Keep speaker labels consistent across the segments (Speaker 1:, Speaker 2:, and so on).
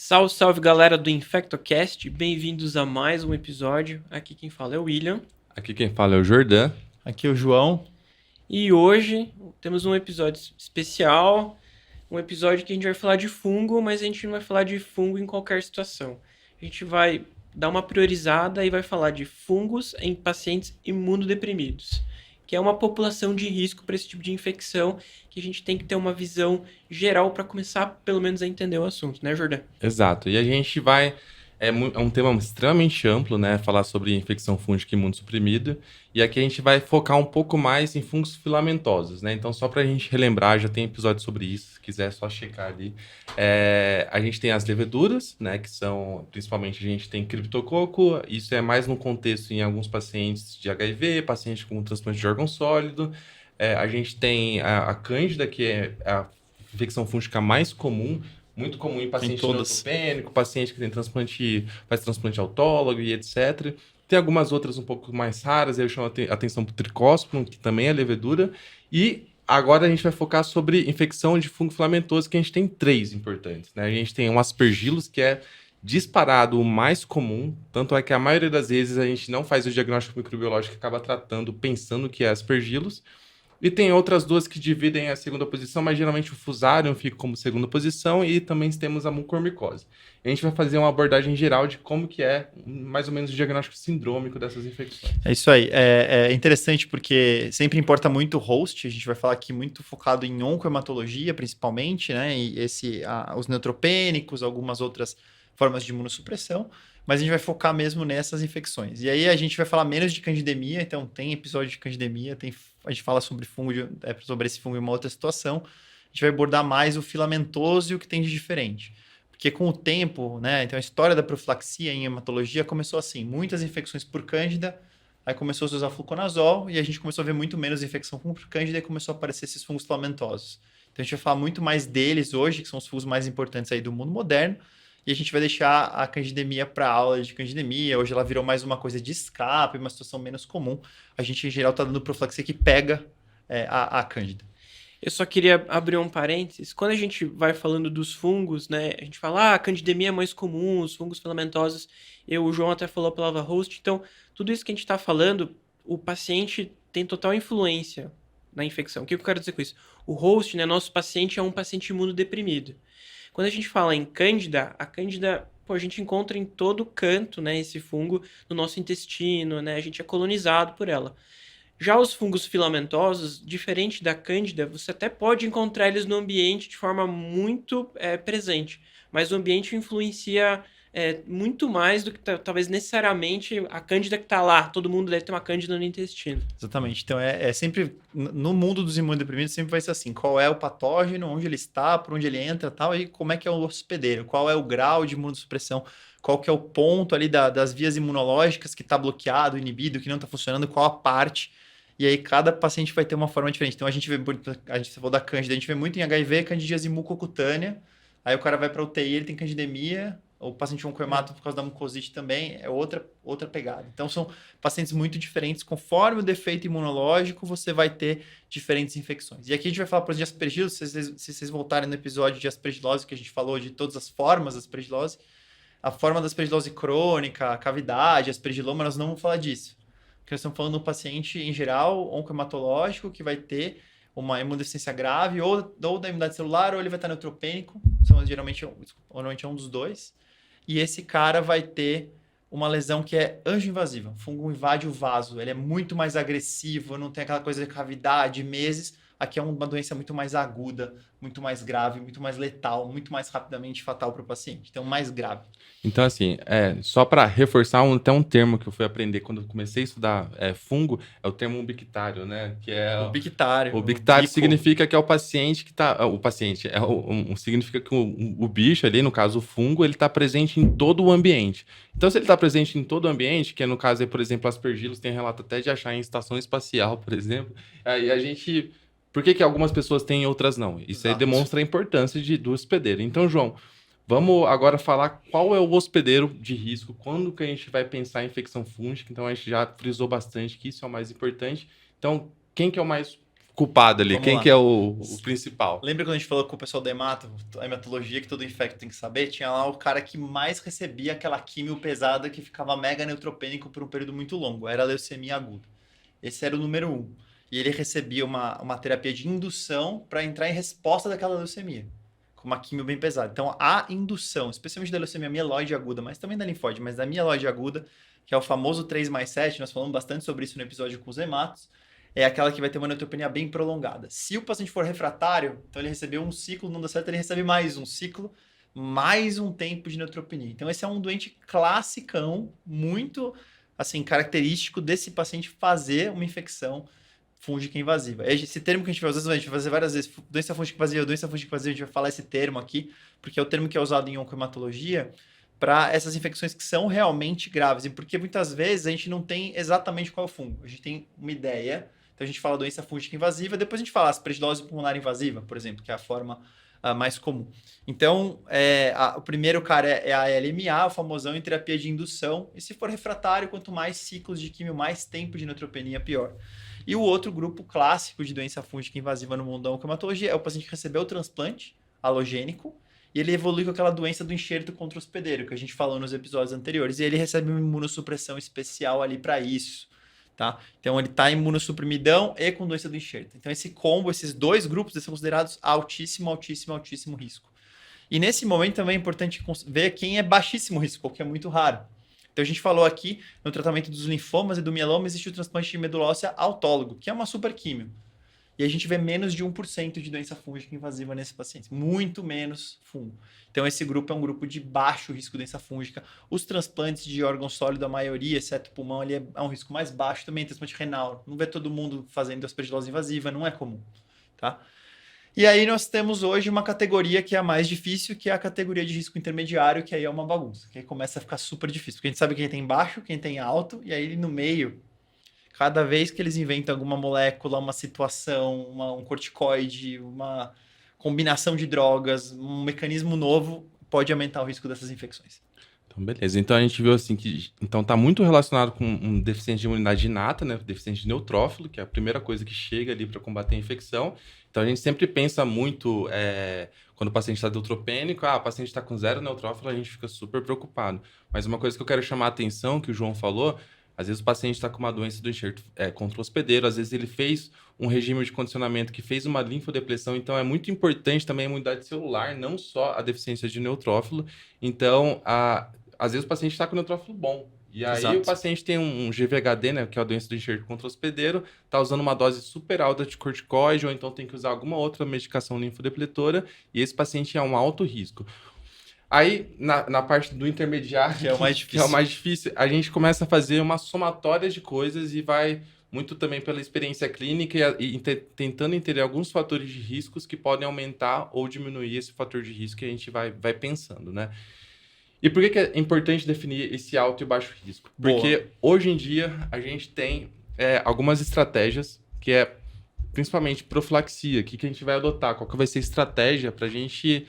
Speaker 1: Salve, salve galera do InfectoCast, bem-vindos a mais um episódio. Aqui quem fala é o William.
Speaker 2: Aqui quem fala é o Jordan.
Speaker 3: Aqui é o João.
Speaker 1: E hoje temos um episódio especial, um episódio que a gente vai falar de fungo, mas a gente não vai falar de fungo em qualquer situação. A gente vai dar uma priorizada e vai falar de fungos em pacientes imunodeprimidos, que é uma população de risco para esse tipo de infecção, que a gente tem que ter uma visão geral para começar, pelo menos, a entender o assunto, né, Jordan?
Speaker 2: Exato. E a gente vai... É um tema extremamente amplo, né? Falar sobre infecção fúngica imunossuprimida. E aqui a gente vai focar um pouco mais em fungos filamentosos, né? Então, só para a gente relembrar, já tem episódio sobre isso, se quiser é só checar ali. A gente tem as leveduras, né? Que são, principalmente, a gente tem criptococo. Isso é mais no contexto em alguns pacientes de HIV, pacientes com transplante de órgão sólido. A gente tem a cândida, que é a infecção fúngica mais comum, muito comum em paciente neutropênico, paciente que tem faz transplante autólogo e etc. Tem algumas outras um pouco mais raras, aí eu chamo a atenção para o tricósporo, que também é levedura. E agora a gente vai focar sobre infecção de fungo filamentoso, que a gente tem 3 importantes, né? A gente tem um aspergillus, que é disparado o mais comum, tanto é que a maioria das vezes a gente não faz o diagnóstico microbiológico e acaba tratando pensando que é aspergillus. E tem outras duas que dividem a segunda posição, mas geralmente o Fusarium fica como segunda posição e também temos a mucormicose. A gente vai fazer uma abordagem geral de como que é mais ou menos o diagnóstico sindrômico dessas infecções.
Speaker 3: É isso aí. É interessante porque sempre importa muito o host. A gente vai falar aqui muito focado em oncohematologia, principalmente, né? E os neutropênicos, algumas outras formas de imunossupressão. Mas a gente vai focar mesmo nessas infecções. E aí a gente vai falar menos de candidemia, então tem episódio de candidemia, a gente fala sobre fungo, sobre esse fungo em uma outra situação. A gente vai abordar mais o filamentoso e o que tem de diferente. Porque com o tempo, né, então a história da profilaxia em hematologia começou assim, muitas infecções por cândida, aí começou a se usar fluconazol e a gente começou a ver muito menos infecção por cândida e começou a aparecer esses fungos filamentosos. Então a gente vai falar muito mais deles hoje, que são os fungos mais importantes aí do mundo moderno, e a gente vai deixar a candidemia para aula de candidemia. Hoje ela virou mais uma coisa de escape, uma situação menos comum. A gente, em geral, está dando profilaxia que pega a cândida.
Speaker 1: Eu só queria abrir um parênteses. Quando a gente vai falando dos fungos, né? A gente fala, a candidemia é mais comum, os fungos filamentosos. O João até falou a palavra host. Então, tudo isso que a gente está falando, o paciente tem total influência na infecção. O que eu quero dizer com isso? O host, né? Nosso paciente é um paciente imunodeprimido. Quando a gente fala em cândida, a cândida, a gente encontra em todo canto, né? Esse fungo no nosso intestino, né? A gente é colonizado por ela. Já os fungos filamentosos, diferente da cândida, você até pode encontrar eles no ambiente de forma muito presente, mas o ambiente influencia muito mais do que talvez necessariamente a cândida que está lá. Todo mundo deve ter uma cândida no intestino.
Speaker 3: Exatamente. Então, sempre, no mundo dos imunodeprimidos, sempre vai ser assim, qual é o patógeno, onde ele está, por onde ele entra tal, e como é que é o hospedeiro, qual é o grau de imunossupressão, qual que é o ponto ali das vias imunológicas que está bloqueado, inibido, que não está funcionando, qual a parte. E aí, cada paciente vai ter uma forma diferente. Então, a gente falou da cândida, a gente vê muito em HIV, candidíase mucocutânea. Aí o cara vai para UTI, ele tem candidemia. O paciente oncohemato por causa da mucosite também é outra pegada. Então, são pacientes muito diferentes. Conforme o defeito imunológico, você vai ter diferentes infecções. E aqui a gente vai falar, por exemplo, de aspergilose. Se vocês voltarem no episódio de aspergilose, que a gente falou de todas as formas da aspergilose, a forma da aspergilose crônica, a cavidade, aspergiloma, nós não vamos falar disso. Porque nós estamos falando de um paciente, em geral, oncohematológico, que vai ter uma imunodeficiência grave, ou da imunidade celular, ou ele vai estar neutropênico, normalmente é um dos dois. E esse cara vai ter uma lesão que é anjo-invasiva. O fungo invade o vaso, ele é muito mais agressivo, não tem aquela coisa de cavidade, meses. Aqui é uma doença muito mais aguda, muito mais grave, muito mais letal, muito mais rapidamente fatal para o paciente. Então, mais grave.
Speaker 2: Então, assim, só para reforçar até um termo que eu fui aprender quando eu comecei a estudar fungo, é o termo ubictário, né? Que é
Speaker 3: o bictário.
Speaker 2: O bictário significa que é o paciente que está... O paciente significa que o bicho ali, no caso o fungo, ele está presente em todo o ambiente. Então, se ele está presente em todo o ambiente, que no caso, por exemplo, aspergillus, tem relato até de achar em estação espacial, por exemplo, aí a gente... Por que algumas pessoas têm e outras não? Isso aí demonstra a importância do hospedeiro. Então, João, vamos agora falar qual é o hospedeiro de risco, quando que a gente vai pensar em infecção fúngica. Então, a gente já frisou bastante que isso é o mais importante. Então, quem que é o mais culpado ali?
Speaker 3: Vamos
Speaker 2: Quem
Speaker 3: lá.
Speaker 2: que é o principal?
Speaker 3: Lembra quando a gente falou com o pessoal da a hematologia, que todo infecto tem que saber? Tinha lá o cara que mais recebia aquela químio pesada que ficava mega neutropênico por um período muito longo. Era a leucemia aguda. Esse era o número 1. E ele recebia uma terapia de indução para entrar em resposta daquela leucemia, com uma químio bem pesada. Então, a indução, especialmente da leucemia mieloide aguda, mas também da linfóide, mas da mieloide aguda, que é o famoso 3+7, nós falamos bastante sobre isso no episódio com os hematos, é aquela que vai ter uma neutropenia bem prolongada. Se o paciente for refratário, então ele recebeu um ciclo, não dá certo, ele recebe mais um ciclo, mais um tempo de neutropenia. Então esse é um doente classicão, muito assim característico desse paciente fazer uma infecção fúngica invasiva. Esse termo que a gente vai usar, a gente vai fazer várias vezes, doença fúngica invasiva, a gente vai falar esse termo aqui, porque é o termo que é usado em oncohematologia para essas infecções que são realmente graves. E porque muitas vezes a gente não tem exatamente qual é o fungo. A gente tem uma ideia. Então a gente fala doença fúngica invasiva, depois a gente fala aspergilose pulmonar invasiva, por exemplo, que é a forma mais comum. Então, o primeiro cara é a LMA, o famosão em terapia de indução, e se for refratário, quanto mais ciclos de químio, mais tempo de neutropenia, pior. E o outro grupo clássico de doença fúngica invasiva no mundo da oncohematologia é o paciente que recebeu o transplante alogênico, e ele evolui com aquela doença do enxerto contra hospedeiro, que a gente falou nos episódios anteriores, e ele recebe uma imunossupressão especial ali para isso. Tá? Então ele está imunossuprimidão e com doença do enxerto. Então esse combo, esses dois grupos são considerados altíssimo risco. E nesse momento também é importante ver quem é baixíssimo risco, que é muito raro. Então a gente falou aqui no tratamento dos linfomas e do mieloma existe o transplante de medula óssea autólogo, que é uma superquímio. E a gente vê menos de 1% de doença fúngica invasiva nesses pacientes. Muito menos fungo. Então, esse grupo é um grupo de baixo risco de doença fúngica. Os transplantes de órgão sólido, a maioria, exceto o pulmão, ali é um risco mais baixo também. Transplante renal. Não vê todo mundo fazendo aspergilose invasiva, não é comum. Tá? E aí nós temos hoje uma categoria que é a mais difícil, que é a categoria de risco intermediário, que aí é uma bagunça. Que aí começa a ficar super difícil. Porque a gente sabe quem tem baixo, quem tem alto, e aí no meio... Cada vez que eles inventam alguma molécula, uma situação, um corticoide, uma combinação de drogas, um mecanismo novo, pode aumentar o risco dessas infecções.
Speaker 2: Então, beleza. Então, a gente viu assim que então tá muito relacionado com um deficiente de imunidade inata, né? Deficiente de neutrófilo, que é a primeira coisa que chega ali para combater a infecção. Então, a gente sempre pensa muito, quando o paciente está neutropênico, o paciente está com 0 neutrófilo, a gente fica super preocupado. Mas uma coisa que eu quero chamar a atenção, que o João falou... Às vezes o paciente está com uma doença do enxerto contra o hospedeiro, às vezes ele fez um regime de condicionamento que fez uma linfodepressão, então é muito importante também a imunidade celular, não só a deficiência de neutrófilo. Então, às vezes o paciente está com neutrófilo bom. E aí
Speaker 3: Exato.
Speaker 2: o paciente tem um GVHD, né, que é a doença do enxerto contra o hospedeiro, está usando uma dose super alta de corticoide, ou então tem que usar alguma outra medicação linfodepletora, e esse paciente é um alto risco. Aí, na parte do intermediário,
Speaker 3: Que é o mais difícil.
Speaker 2: que é o mais difícil, a gente começa a fazer uma somatória de coisas e vai muito também pela experiência clínica e tentando entender alguns fatores de riscos que podem aumentar ou diminuir esse fator de risco que a gente vai pensando, né? E por que é importante definir esse alto e baixo risco? Porque hoje em dia a gente tem algumas estratégias que é principalmente profilaxia, o que a gente vai adotar, qual que vai ser a estratégia para a gente...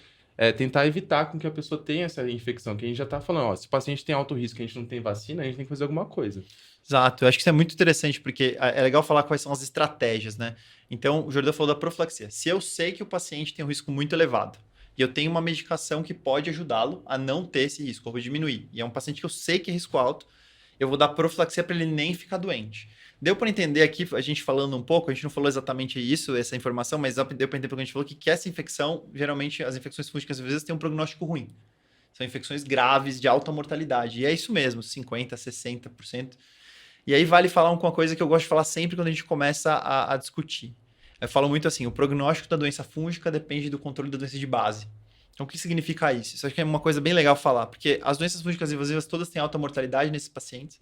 Speaker 2: tentar evitar com que a pessoa tenha essa infecção, que a gente já está falando, se o paciente tem alto risco e a gente não tem vacina, a gente tem que fazer alguma coisa.
Speaker 3: Exato, eu acho que isso é muito interessante, porque é legal falar quais são as estratégias, né? Então, o Jordão falou da profilaxia. Se eu sei que o paciente tem um risco muito elevado, e eu tenho uma medicação que pode ajudá-lo a não ter esse risco, eu vou diminuir, e é um paciente que eu sei que é risco alto, eu vou dar profilaxia para ele nem ficar doente. Deu para entender aqui, a gente falando um pouco, a gente não falou exatamente isso, essa informação, mas deu para entender porque a gente falou que essa infecção, geralmente as infecções fúngicas às vezes têm um prognóstico ruim. São infecções graves, de alta mortalidade. E é isso mesmo, 50%, 60%. E aí vale falar uma coisa que eu gosto de falar sempre quando a gente começa a discutir. Eu falo muito assim, o prognóstico da doença fúngica depende do controle da doença de base. Então, o que significa isso? Isso acho que é uma coisa bem legal falar, porque as doenças fúngicas invasivas todas têm alta mortalidade nesses pacientes,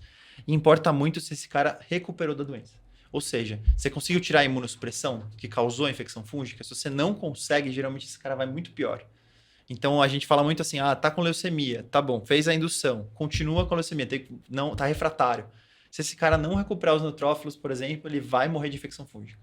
Speaker 3: e importa muito se esse cara recuperou da doença. Ou seja, você conseguiu tirar a imunossupressão que causou a infecção fúngica? Se você não consegue, geralmente esse cara vai muito pior. Então, a gente fala muito assim, tá com leucemia, tá bom, fez a indução, continua com a leucemia, não, tá refratário. Se esse cara não recuperar os neutrófilos, por exemplo, ele vai morrer de infecção fúngica.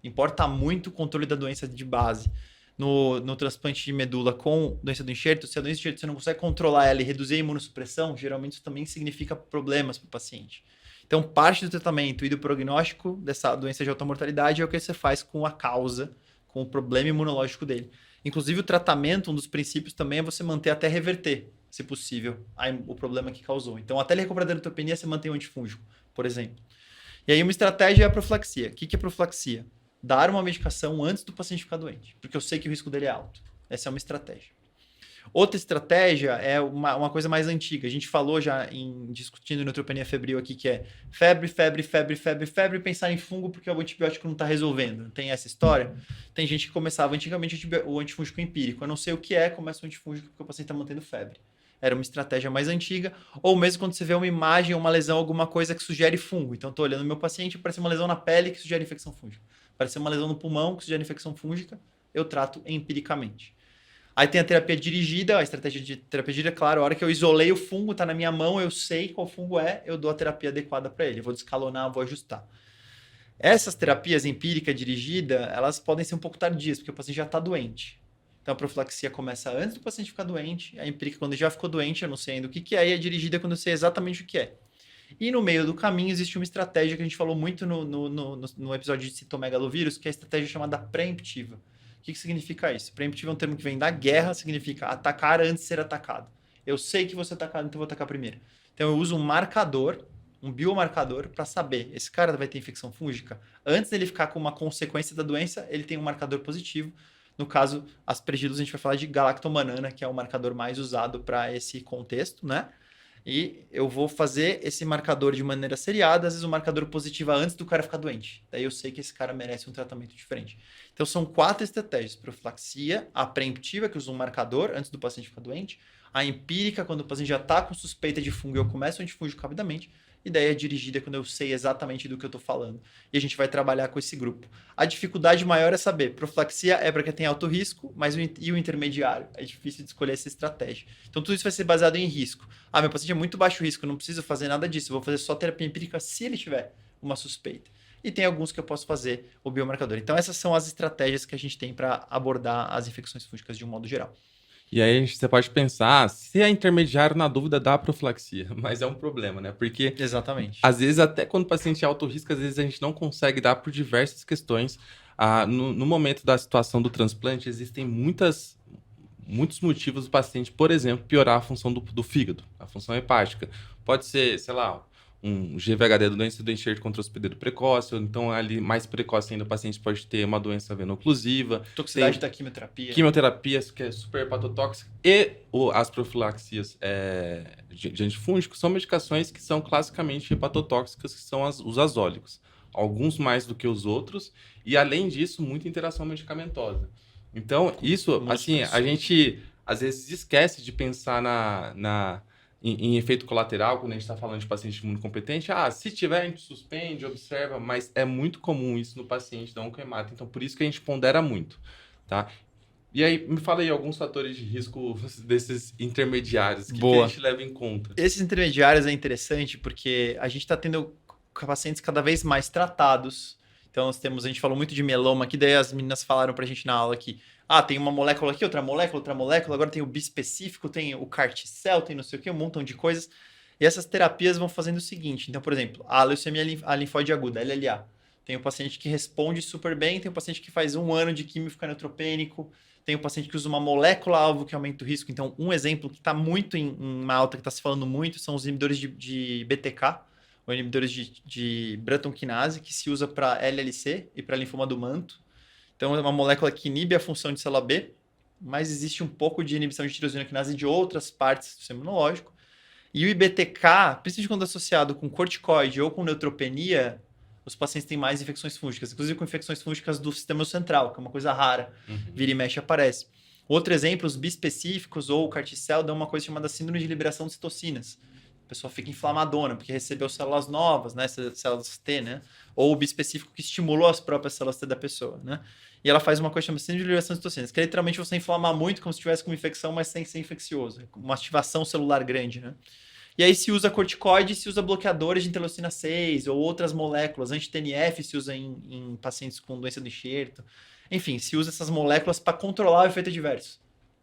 Speaker 3: Importa muito o controle da doença de base. No transplante de medula com doença do enxerto, se a doença do enxerto você não consegue controlar ela e reduzir a imunossupressão, geralmente isso também significa problemas para o paciente. Então, parte do tratamento e do prognóstico dessa doença de alta mortalidade é o que você faz com a causa, com o problema imunológico dele. Inclusive, o tratamento, um dos princípios também é você manter até reverter, se possível, o problema que causou. Então, até ele recuperar da neutropenia, você mantém o antifúngico, por exemplo. E aí, uma estratégia é a profilaxia. O que é profilaxia? Dar uma medicação antes do paciente ficar doente, porque eu sei que o risco dele é alto. Essa é uma estratégia. Outra estratégia é uma coisa mais antiga. A gente falou já discutindo neutropenia febril aqui, que é febre, pensar em fungo porque o antibiótico não está resolvendo. Tem essa história? Tem gente que começava antigamente o antifúngico empírico. Eu não sei o que é, começa o antifúngico porque o paciente está mantendo febre. Era uma estratégia mais antiga. Ou mesmo quando você vê uma imagem, uma lesão, alguma coisa que sugere fungo. Então, estou olhando o meu paciente, aparece uma lesão na pele que sugere infecção fúngica. Aparece uma lesão no pulmão que sugere infecção fúngica. Eu trato empiricamente. Aí tem a terapia dirigida, a estratégia de terapia dirigida, claro, a hora que eu isolei o fungo, tá na minha mão, eu sei qual fungo é, eu dou a terapia adequada para ele. Eu vou descalonar, vou ajustar. Essas terapias empírica dirigida, elas podem ser um pouco tardias, porque o paciente já está doente. Então a profilaxia começa antes do paciente ficar doente, a empírica quando ele já ficou doente, eu não sei ainda o que é, e a dirigida quando eu sei exatamente o que é. E no meio do caminho existe uma estratégia que a gente falou muito no episódio de citomegalovírus, que é a estratégia chamada preemptiva. O que significa isso? Preemptivo é um termo que vem da guerra, significa atacar antes de ser atacado. Eu sei que você é atacado, então eu vou atacar primeiro. Então eu uso um marcador, um biomarcador, para saber, esse cara vai ter infecção fúngica? Antes dele ficar com uma consequência da doença, ele tem um marcador positivo. No caso, aspergilos, a gente vai falar de galactomanana, que é o marcador mais usado para esse contexto, né? E eu vou fazer esse marcador de maneira seriada, às vezes o marcador positivo antes do cara ficar doente. Daí eu sei que esse cara merece um tratamento diferente. Então são 4 estratégias: profilaxia, a preemptiva, que usa um marcador antes do paciente ficar doente, a empírica, quando o paciente já está com suspeita de fungo e eu começo o antifúngico rapidamente, e daí a dirigida, quando eu sei exatamente do que eu estou falando. E a gente vai trabalhar com esse grupo. A dificuldade maior é saber, profilaxia é para quem tem alto risco, mas e o intermediário? É difícil de escolher essa estratégia. Então tudo isso vai ser baseado em risco. Ah, meu paciente é muito baixo risco, não preciso fazer nada disso, eu vou fazer só terapia empírica se ele tiver uma suspeita. E tem alguns que eu posso fazer o biomarcador. Então essas são as estratégias que a gente tem para abordar as infecções fúngicas de um modo geral.
Speaker 2: E aí você pode pensar, se é intermediário, na dúvida, dá profilaxia. Mas é um problema, né? Porque,
Speaker 3: exatamente,
Speaker 2: às vezes, até quando o paciente é alto risco, às vezes a gente não consegue dar por diversas questões. No momento da situação do transplante, existem muitos motivos do paciente, por exemplo, piorar a função do fígado, a função hepática. Pode ser, sei lá, um GVHD, doença do enxerto contra hospedeiro precoce, ou então ali mais precoce ainda o paciente pode ter uma doença veno-oclusiva.
Speaker 3: Toxicidade da quimioterapia.
Speaker 2: Quimioterapias, que é super hepatotóxica, e as profilaxias de antifúngicos são medicações que são classicamente hepatotóxicas, que são os azólicos. Alguns mais do que os outros, e além disso, muita interação medicamentosa. Então, isso, assim, a gente às vezes esquece de pensar em efeito colateral, quando a gente está falando de paciente imunocompetente. Se tiver, a gente suspende, observa, mas é muito comum isso no paciente da oncohemata. Então, por isso que a gente pondera muito, tá? E aí, me fala aí alguns fatores de risco desses intermediários, que a gente leva em conta.
Speaker 3: Esses intermediários é interessante porque a gente está tendo pacientes cada vez mais tratados. Então, a gente falou muito de mieloma aqui, daí as meninas falaram pra gente na aula que tem uma molécula aqui, outra molécula, agora tem o bispecífico, tem o CAR-T-cell, tem não sei o que, um montão de coisas. E essas terapias vão fazendo o seguinte. Então, por exemplo, a leucemia linfóide aguda, LLA. Tem o paciente que responde super bem, tem o paciente que faz 1 ano de quimio e fica neutropênico, tem o paciente que usa uma molécula-alvo que aumenta o risco. Então, um exemplo que está muito em uma alta, que está se falando muito, são os inibidores de BTK, ou inibidores de Bruton kinase, que se usa para LLC e para linfoma do manto. Então, é uma molécula que inibe a função de célula B, mas existe um pouco de inibição de tirosina quinase de outras partes do sistema imunológico. E o IBTK, principalmente quando associado com corticoide ou com neutropenia, os pacientes têm mais infecções fúngicas, inclusive com infecções fúngicas do sistema central, que é uma coisa rara, vira e mexe aparece. Outro exemplo, os bispecíficos ou o CAR-T-cell dão uma coisa chamada síndrome de liberação de citocinas. A pessoa fica inflamadona, porque recebeu células novas, né? Células T, né? Ou o bispecífico que estimulou as próprias células T da pessoa, né? E ela faz uma coisa chamada síndrome de liberação de citocinas, que é literalmente você inflamar muito, como se tivesse com uma infecção, mas sem ser infeccioso. Uma ativação celular grande, né? E aí se usa corticoide, se usa bloqueadores de interleucina 6 ou outras moléculas. Anti-TNF se usa em pacientes com doença do enxerto. Enfim, se usa essas moléculas para controlar o efeito adverso.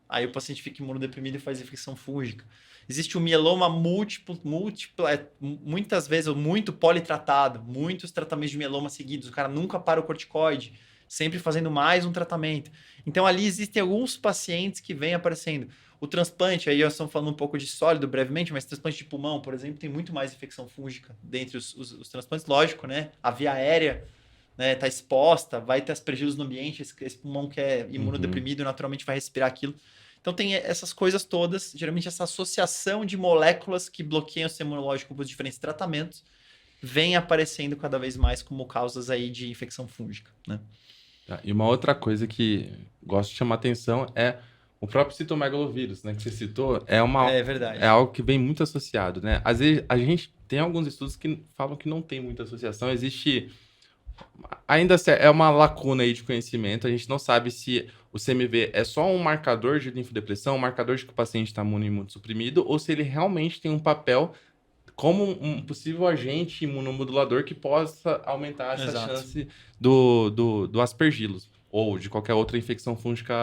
Speaker 3: aí o paciente fica imunodeprimido e faz infecção fúngica. Existe o mieloma múltiplo, muitas vezes, muito politratado, muitos tratamentos de mieloma seguidos, o cara nunca para o corticoide, sempre fazendo mais um tratamento. Então, ali existem alguns pacientes que vêm aparecendo. O transplante, aí nós estamos falando um pouco de sólido brevemente, mas transplante de pulmão, por exemplo, tem muito mais infecção fúngica dentre os transplantes, lógico, né? A via aérea, né, tá exposta, vai ter aspergilos no ambiente, esse pulmão que é imunodeprimido naturalmente vai respirar aquilo. Então tem essas coisas todas, geralmente essa associação de moléculas que bloqueiam o sistema imunológico com os diferentes tratamentos, vem aparecendo cada vez mais como causas aí de infecção fúngica, né?
Speaker 2: Tá, e uma outra coisa que gosto de chamar atenção é o próprio citomegalovírus, né, que você citou,
Speaker 3: É verdade.
Speaker 2: é algo que vem muito associado, né? Às vezes a gente tem alguns estudos que falam que não tem muita associação, existe ainda é uma lacuna aí de conhecimento, a gente não sabe se o CMV é só um marcador de linfodepressão, um marcador de que o paciente está imunossuprimido, ou se ele realmente tem um papel como um possível agente imunomodulador que possa aumentar essa
Speaker 3: Exato.
Speaker 2: chance do aspergillus ou de qualquer outra infecção fúngica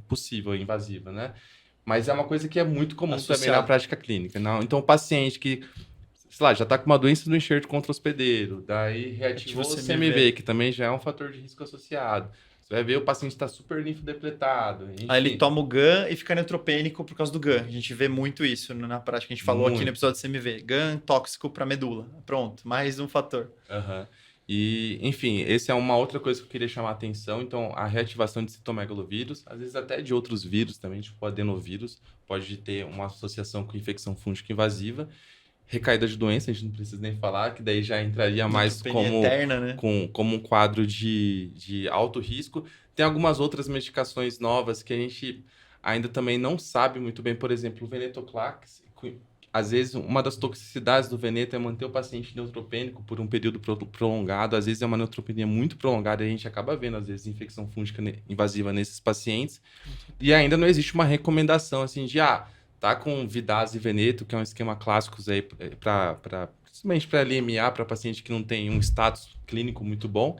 Speaker 2: possível, invasiva, né? Mas é uma coisa que é muito comum também na
Speaker 3: Associado.
Speaker 2: prática clínica. Não? Então, o paciente que, sei lá, já está com uma doença do enxerto contra hospedeiro, daí reativou
Speaker 3: Ativa
Speaker 2: o
Speaker 3: o
Speaker 2: CMV, que também já é um fator de risco associado. Você vai ver o paciente está super linfodepletado. Enfim.
Speaker 3: Aí ele toma o GAN e fica neutropênico por causa do GAN. A gente vê muito isso na prática. A gente falou aqui no episódio do CMV. GAN tóxico para medula. Pronto, mais um fator.
Speaker 2: Uhum. E, enfim, essa é uma outra coisa que eu queria chamar a atenção. Então, a reativação de citomegalovírus, às vezes até de outros vírus também, tipo o adenovírus, pode ter uma associação com infecção fúngica invasiva. Recaída de doença, a gente não precisa nem falar, que daí já entraria mais como,
Speaker 3: eterna, né?
Speaker 2: como um quadro de alto risco. Tem algumas outras medicações novas que a gente ainda também não sabe muito bem. Por exemplo, o venetoclax. Às vezes, uma das toxicidades do veneto é manter o paciente neutropênico por um período prolongado. Às vezes, é uma neutropenia muito prolongada e a gente acaba vendo, às vezes, infecção fúngica invasiva nesses pacientes. E ainda não existe uma recomendação, assim, de, tá com Vidase e Veneto, que é um esquema clássico aí principalmente para LMA, para paciente que não tem um status clínico muito bom.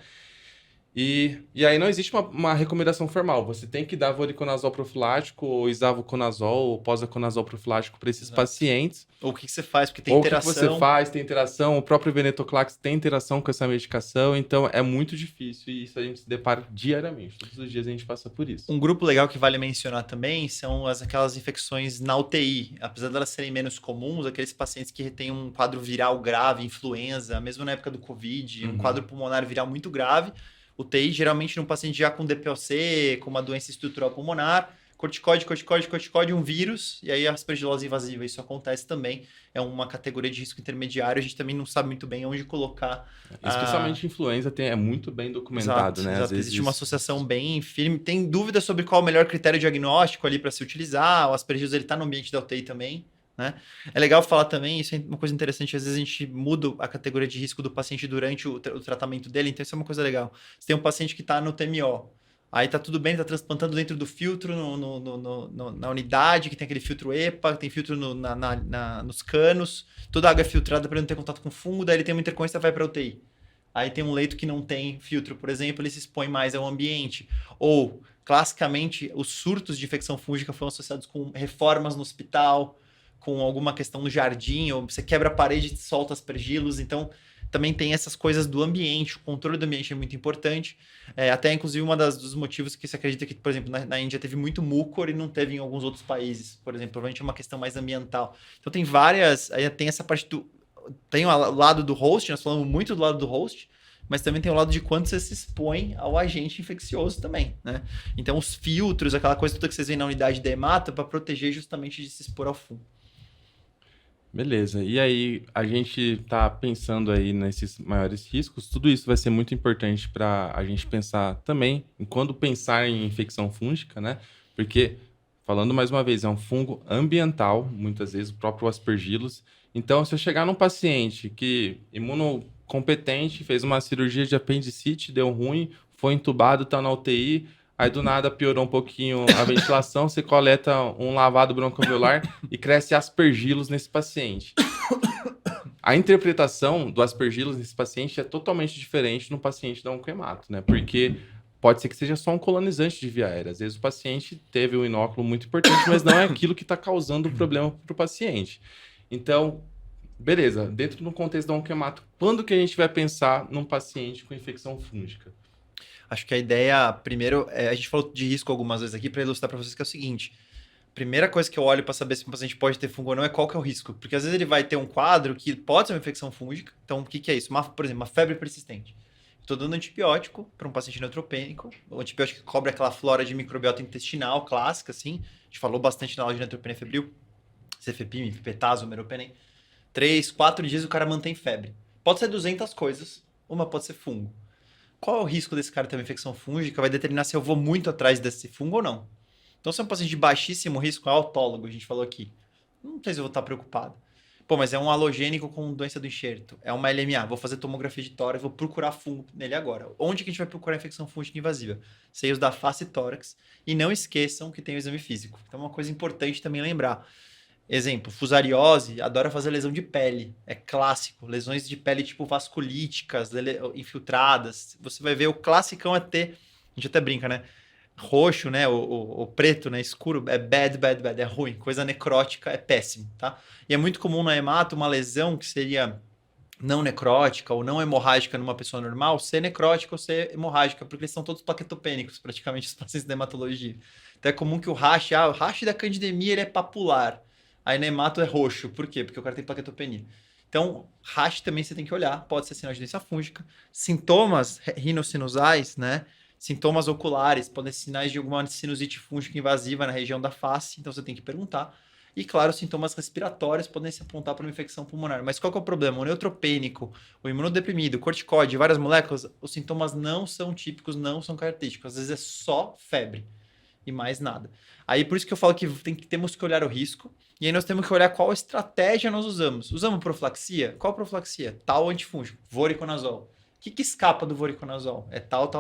Speaker 2: E aí não existe uma recomendação formal. Você tem que dar voriconazol profilático, ou isavuconazol, ou posaconazol profilático para esses pacientes.
Speaker 3: Ou o que você faz, porque tem
Speaker 2: Ou
Speaker 3: interação.
Speaker 2: O que você faz, tem interação. O próprio venetoclax tem interação com essa medicação. Então, é muito difícil. E isso a gente se depara diariamente. Todos os dias a gente passa por isso.
Speaker 3: Um grupo legal que vale mencionar também são aquelas infecções na UTI. Apesar de elas serem menos comuns, aqueles pacientes que têm um quadro viral grave, influenza, mesmo na época do Covid, um quadro pulmonar viral muito grave. UTI, geralmente num paciente já com DPOC, com uma doença estrutural pulmonar, corticóide, um vírus, e aí a aspergilose invasiva. Isso acontece também. É uma categoria de risco intermediário. A gente também não sabe muito bem onde colocar.
Speaker 2: Especialmente influenza é muito bem documentado, né?
Speaker 3: Exato.
Speaker 2: Às vezes
Speaker 3: existe uma associação bem firme. Tem dúvida sobre qual é o melhor critério diagnóstico ali para se utilizar. O aspergillus ele está no ambiente da UTI também. Né? É legal falar também, isso é uma coisa interessante, às vezes a gente muda a categoria de risco do paciente durante o tratamento dele, então isso é uma coisa legal. Você tem um paciente que está no TMO, aí tá tudo bem, tá transplantando dentro do filtro, na unidade, que tem aquele filtro EPA, tem filtro nos canos, toda a água é filtrada para não ter contato com fungo, daí ele tem uma intercorrência, vai para UTI. Aí tem um leito que não tem filtro, por exemplo, ele se expõe mais ao ambiente. Ou, classicamente, os surtos de infecção fúngica foram associados com reformas no hospital, com alguma questão no jardim, ou você quebra a parede e solta aspergillus, então também tem essas coisas do ambiente, o controle do ambiente é muito importante, até inclusive dos motivos que se acredita que, por exemplo, na Índia teve muito mucor e não teve em alguns outros países, por exemplo, provavelmente é uma questão mais ambiental. Então tem várias, aí tem essa parte tem o lado do host, nós falamos muito do lado do host, mas também tem o lado de quanto você se expõe ao agente infeccioso também, né? Então os filtros, aquela coisa toda que vocês veem na unidade de hemato, para proteger justamente de se expor ao fungo.
Speaker 2: Beleza. E aí, a gente tá pensando aí nesses maiores riscos. Tudo isso vai ser muito importante para a gente pensar também em quando pensar em infecção fúngica, né? Porque, falando mais uma vez, é um fungo ambiental, muitas vezes o próprio aspergillus. Então, se eu chegar num paciente que imunocompetente, fez uma cirurgia de apendicite, deu ruim, foi entubado, tá na UTI, aí do nada piorou um pouquinho a ventilação, você coleta um lavado broncoalveolar e cresce aspergillus nesse paciente. A interpretação do aspergillus nesse paciente é totalmente diferente no paciente da oncohemato, né? Porque pode ser que seja só um colonizante de via aérea. Às vezes o paciente teve um inóculo muito importante, mas não é aquilo que está causando o problema para o paciente. Então, beleza, dentro do contexto da onquemato, quando que a gente vai pensar num paciente com infecção fúngica?
Speaker 3: Acho que a ideia, primeiro, a gente falou de risco algumas vezes aqui para ilustrar para vocês que é o seguinte. Primeira coisa que eu olho para saber se um paciente pode ter fungo ou não é qual que é o risco. Porque às vezes ele vai ter um quadro que pode ser uma infecção fúngica. Então, o que é isso? Por exemplo, uma febre persistente. Estou dando antibiótico para um paciente neutropênico. O antibiótico cobre aquela flora de microbiota intestinal clássica, assim. A gente falou bastante na aula de neutropenia febril. Cefepime, pipetazo, meropenem. 3, 4 dias o cara mantém febre. Pode ser 200 coisas, uma pode ser fungo. Qual é o risco desse cara ter uma infecção fúngica? Vai determinar se eu vou muito atrás desse fungo ou não. Então, se é um paciente de baixíssimo risco, é autólogo, a gente falou aqui. Não sei se eu vou estar preocupado. Pô, mas é um halogênico com doença do enxerto. É uma LMA. Vou fazer tomografia de tórax, vou procurar fungo nele agora. Onde que a gente vai procurar infecção fúngica invasiva? Seios da face e tórax. E não esqueçam que tem o exame físico. Então, uma coisa importante também lembrar. Exemplo, fusariose adora fazer lesão de pele. É clássico. Lesões de pele tipo vasculíticas, infiltradas. Você vai ver, o classicão é ter... A gente até brinca, né? Roxo, né? O preto, né? Escuro é bad, é ruim. Coisa necrótica é péssimo, tá? E é muito comum na hemato uma lesão que seria não necrótica ou não hemorrágica numa pessoa normal ser necrótica ou ser hemorrágica, porque eles são todos plaquetopênicos, praticamente, os pacientes da hematologia. Então é comum que o rash da candidemia ele é papular. Aí na hemato é roxo. Por quê? Porque o cara tem plaquetopenia. Então, rash também você tem que olhar. Pode ser sinal de doença fúngica. Sintomas rinocinusais, né? Sintomas oculares, podem ser sinais de alguma sinusite fúngica invasiva na região da face, então você tem que perguntar. E, claro, sintomas respiratórios podem se apontar para uma infecção pulmonar. Mas qual que é o problema? O neutropênico, o imunodeprimido, o corticoide, várias moléculas, os sintomas não são típicos, não são característicos. Às vezes é só febre e mais nada. Aí, por isso que eu falo que temos que olhar o risco. E aí nós temos que olhar qual estratégia nós usamos. Usamos profilaxia? Qual profilaxia? Tal antifúngico, voriconazol. O que escapa do voriconazol? É tal.